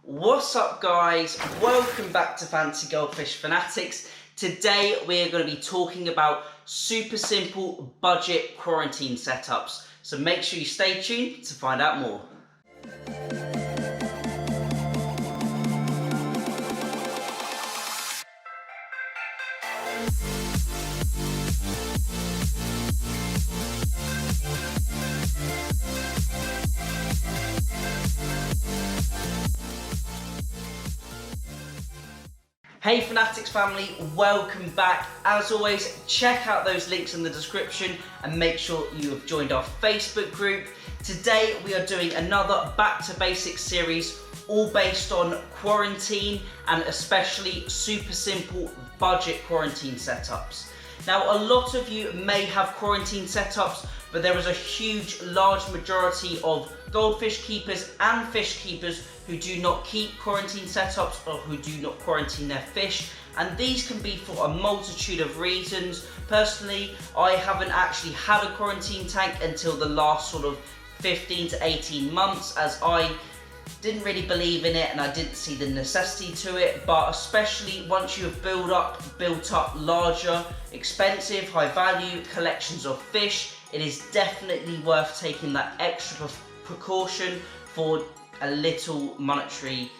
What's up guys, welcome back to Fancy Goldfish Fanatics. Today we are going to be talking about super simple budget quarantine setups. So make sure you stay tuned to find out more. Hey Fanatics family, welcome back. As always, check out those links in the description and make sure you have joined our Facebook group. Today we are doing another Back to Basics series, all based on quarantine and especially super simple budget quarantine setups. Now, a lot of you may have quarantine setups, but there is a large majority of goldfish keepers and fish keepers who do not keep quarantine setups or who do not quarantine their fish, and these can be for a multitude of reasons. Personally, I haven't actually had a quarantine tank until the last sort of 15 to 18 months, as I didn't really believe in it and I didn't see the necessity to it. But especially once you have built up larger, expensive, high value collections of fish, it is definitely worth taking that extra precaution for a little monetary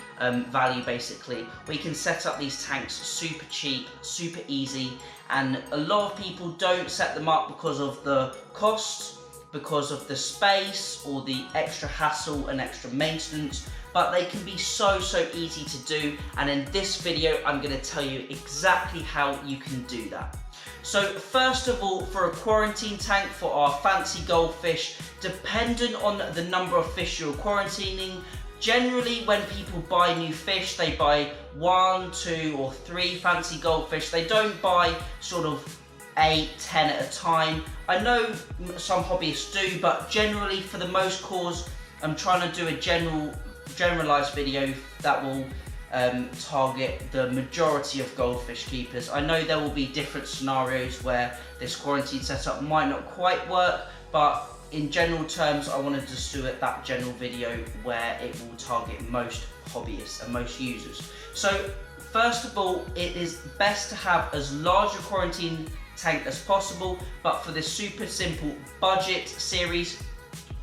value. Basically, we can set up these tanks super cheap, super easy, and a lot of people don't set them up because of the cost, because of the space, or the extra hassle and extra maintenance, but they can be so easy to do. And in this video I'm going to tell you exactly how you can do that. So first of all, for a quarantine tank for our fancy goldfish, dependent on the number of fish you're quarantining, generally when people buy new fish, they buy 1, 2 or 3 fancy goldfish. They don't buy sort of 8, 10 at a time. I know some hobbyists do, but generally for the most cause, I'm trying to do a generalized video that will target the majority of goldfish keepers. I know there will be different scenarios where this quarantine setup might not quite work, but in general terms, I want to just do that general video where it will target most hobbyists and most users. So first of all, it is best to have as large a quarantine tank as possible, but for this super simple budget series,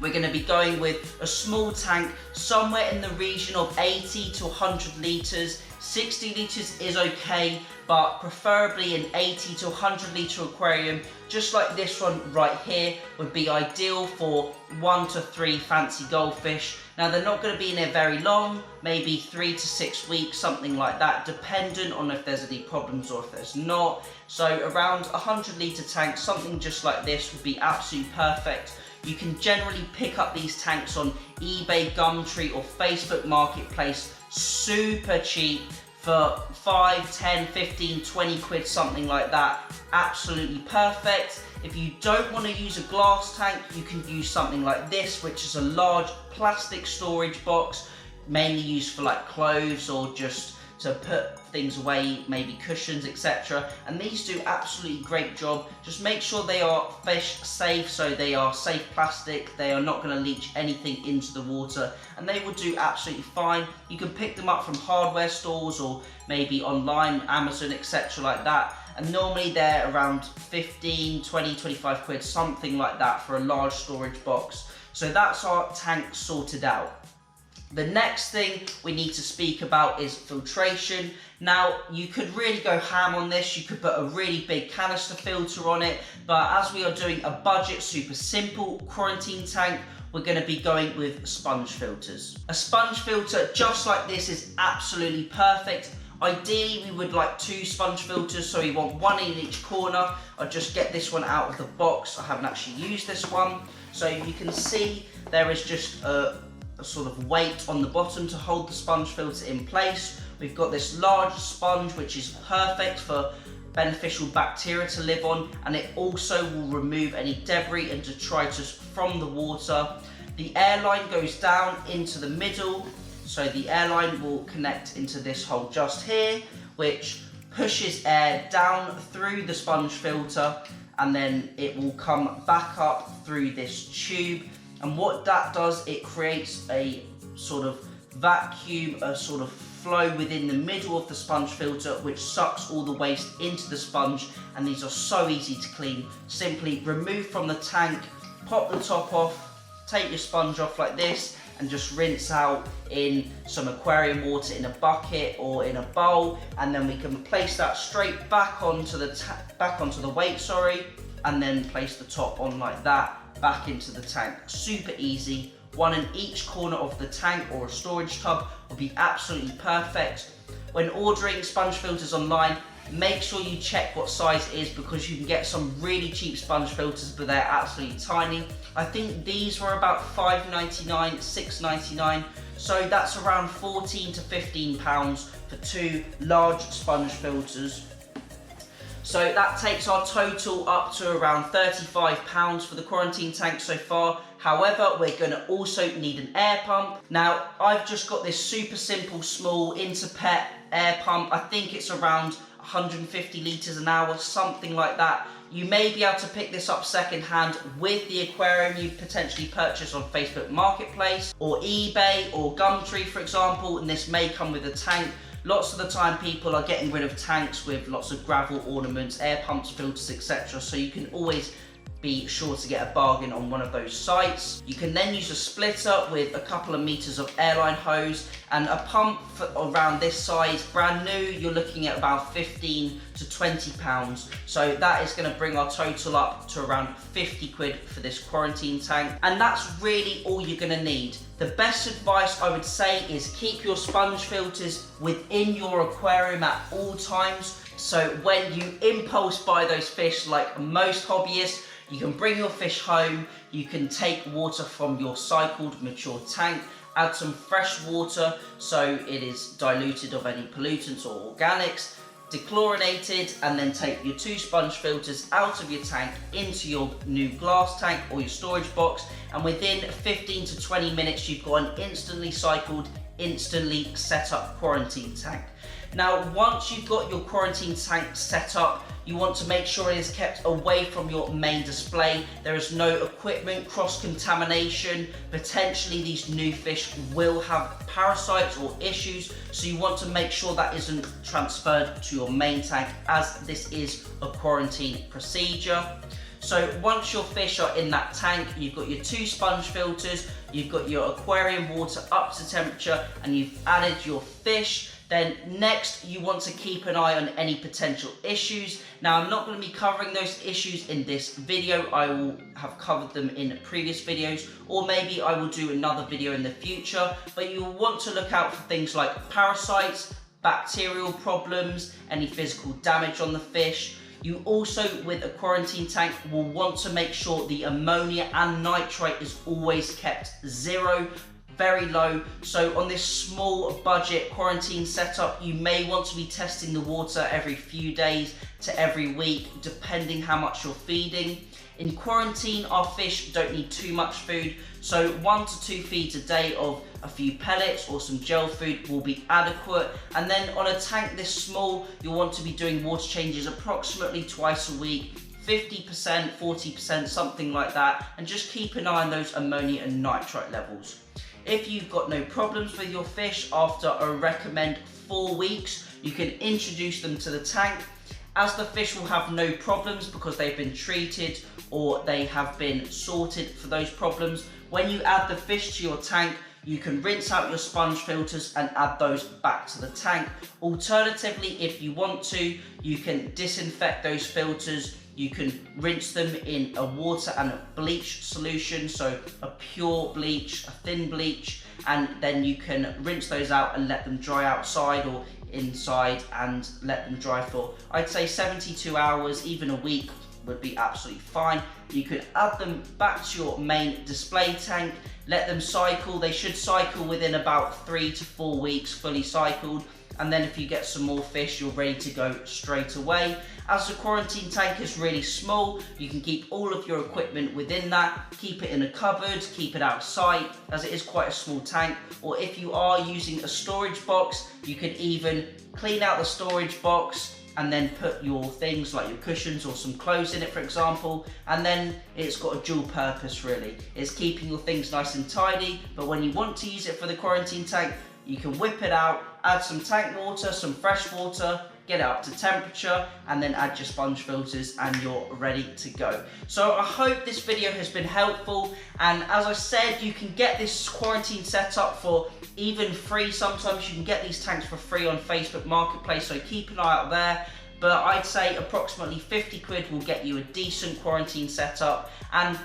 we're going to be going with a small tank somewhere in the region of 80 to 100 litres. 60 litres is okay, but preferably an 80 to 100 litre aquarium, just like this one right here, would be ideal for 1 to 3 fancy goldfish. Now, they're not going to be in there very long, maybe 3 to 6 weeks, something like that, dependent on if there's any problems or if there's not. So around 100 litre tank, something just like this would be absolutely perfect. You can generally pick up these tanks on eBay, Gumtree or Facebook Marketplace super cheap for 5, 10, 15, 20 quid, something like that. Absolutely perfect. If you don't want to use a glass tank, you can use something like this, which is a large plastic storage box, mainly used for like clothes or just to put things away, maybe cushions, etc. And these do absolutely great job. Just make sure they are fish safe, so they are safe plastic, they are not going to leach anything into the water, and they will do absolutely fine. You can pick them up from hardware stores or maybe online, Amazon, etc. like that, and normally they're around 15, 20, 25 quid, something like that for a large storage box. So that's our tank sorted out. The next thing we need to speak about is filtration. Now, you could really go ham on this. You could put a really big canister filter on it, but as we are doing a budget, super simple quarantine tank, we're going to be going with sponge filters. A sponge filter just like this is absolutely perfect. Ideally, we would like 2 sponge filters, so we want 1 in each corner. I'll just get this one out of the box. I haven't actually used this one. So you can see there is just a sort of weight on the bottom to hold the sponge filter in place. We've got this large sponge which is perfect for beneficial bacteria to live on, and it also will remove any debris and detritus from the water. The airline goes down into the middle, so the airline will connect into this hole just here, which pushes air down through the sponge filter, and then it will come back up through this tube. And what that does, it creates a sort of vacuum a sort of flow within the middle of the sponge filter, which sucks all the waste into the sponge, and these are so easy to clean. Simply remove from the tank, pop the top off, take your sponge off like this, and just rinse out in some aquarium water in a bucket or in a bowl, and then we can place that straight back onto the weight, and then place the top on like that, back into the tank. Super easy. One in each corner of the tank or a storage tub will be absolutely perfect. When ordering sponge filters online, make sure you check what size it is, because you can get some really cheap sponge filters, but they're absolutely tiny. I think these were about £5.99, £6.99, so that's around £14 to £15 for 2 large sponge filters. So that takes our total up to around £35 for the quarantine tank so far. However, we're going to also need an air pump. Now, I've just got this super simple, small Interpet air pump. I think it's around 150 litres an hour, something like that. You may be able to pick this up second hand with the aquarium you potentially purchased on Facebook Marketplace or eBay or Gumtree, for example, and this may come with a tank. Lots of the time people are getting rid of tanks with lots of gravel ornaments, air pumps, filters, etc. So you can always be sure to get a bargain on one of those sites. You can then use a splitter with a couple of meters of airline hose, and a pump for around this size, brand new, you're looking at about 15 to 20 pounds. So that is going to bring our total up to around 50 quid for this quarantine tank. And that's really all you're going to need. The best advice I would say is keep your sponge filters within your aquarium at all times. So when you impulse buy those fish, like most hobbyists, you can bring your fish home, you can take water from your cycled mature tank, add some fresh water so it is diluted of any pollutants or organics, dechlorinated, and then take your 2 sponge filters out of your tank into your new glass tank or your storage box, and within 15 to 20 minutes you've got an instantly cycled, instantly set up quarantine tank. Now, once you've got your quarantine tank set up, you want to make sure it is kept away from your main display. There is no equipment cross-contamination. Potentially these new fish will have parasites or issues, so you want to make sure that isn't transferred to your main tank, as this is a quarantine procedure. So once your fish are in that tank, you've got your 2 sponge filters, you've got your aquarium water up to temperature, and you've added your fish. Then next, you want to keep an eye on any potential issues. Now, I'm not going to be covering those issues in this video. I will have covered them in previous videos, or maybe I will do another video in the future. But you will want to look out for things like parasites, bacterial problems, any physical damage on the fish. You also, with a quarantine tank, will want to make sure the ammonia and nitrate is always kept 0. Very low. So on this small budget quarantine setup, you may want to be testing the water every few days to every week, depending how much you're feeding. In quarantine, our fish don't need too much food, so 1 to 2 feeds a day of a few pellets or some gel food will be adequate. And then on a tank this small, you'll want to be doing water changes approximately twice a week, 50%, 40%, something like that, and just keep an eye on those ammonia and nitrate levels. If you've got no problems with your fish, after I recommend 4 weeks, you can introduce them to the tank. As the fish will have no problems because they've been treated or they have been sorted for those problems, when you add the fish to your tank, you can rinse out your sponge filters and add those back to the tank. Alternatively, if you want to, you can disinfect those filters. You can rinse them in a water and a bleach solution, so a pure bleach, a thin bleach, and then you can rinse those out and let them dry outside or inside and let them dry for, I'd say 72 hours, even a week would be absolutely fine. You could add them back to your main display tank, let them cycle. They should cycle within about 3 to 4 weeks, fully cycled. And then if you get some more fish, you're ready to go straight away. As the quarantine tank is really small, you can keep all of your equipment within that, keep it in a cupboard, keep it out of sight, as it is quite a small tank. Or if you are using a storage box, you could even clean out the storage box and then put your things like your cushions or some clothes in it, for example, and then it's got a dual purpose really. It's keeping your things nice and tidy, but when you want to use it for the quarantine tank, You can whip it out, add some tank water, some fresh water, get it up to temperature, and then add your sponge filters and you're ready to go. So I hope this video has been helpful, and as I said, you can get this quarantine setup for even free. Sometimes you can get these tanks for free on Facebook Marketplace, so keep an eye out there. But I'd say approximately 50 quid will get you a decent quarantine setup, and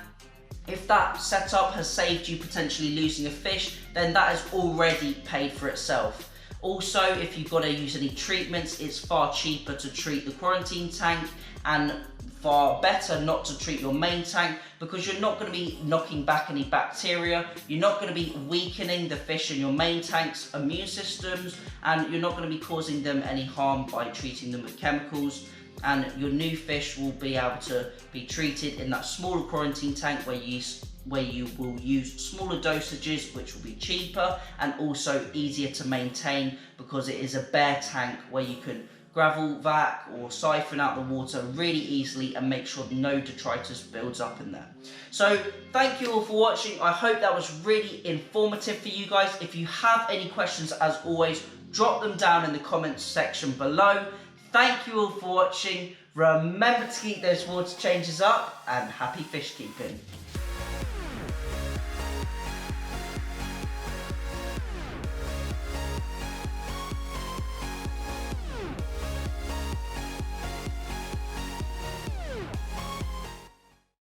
if that setup has saved you potentially losing a fish, then that has already paid for itself. Also, if you've got to use any treatments, it's far cheaper to treat the quarantine tank and far better not to treat your main tank, because you're not going to be knocking back any bacteria, you're not going to be weakening the fish in your main tank's immune systems, and you're not going to be causing them any harm by treating them with chemicals. And your new fish will be able to be treated in that smaller quarantine tank where you will use smaller dosages, which will be cheaper and also easier to maintain, because it is a bare tank where you can gravel vac or siphon out the water really easily and make sure no detritus builds up in there. So thank you all for watching. I hope that was really informative for you guys. If you have any questions, as always, drop them down in the comments section below. Thank you all for watching. Remember to keep those water changes up, and happy fish keeping.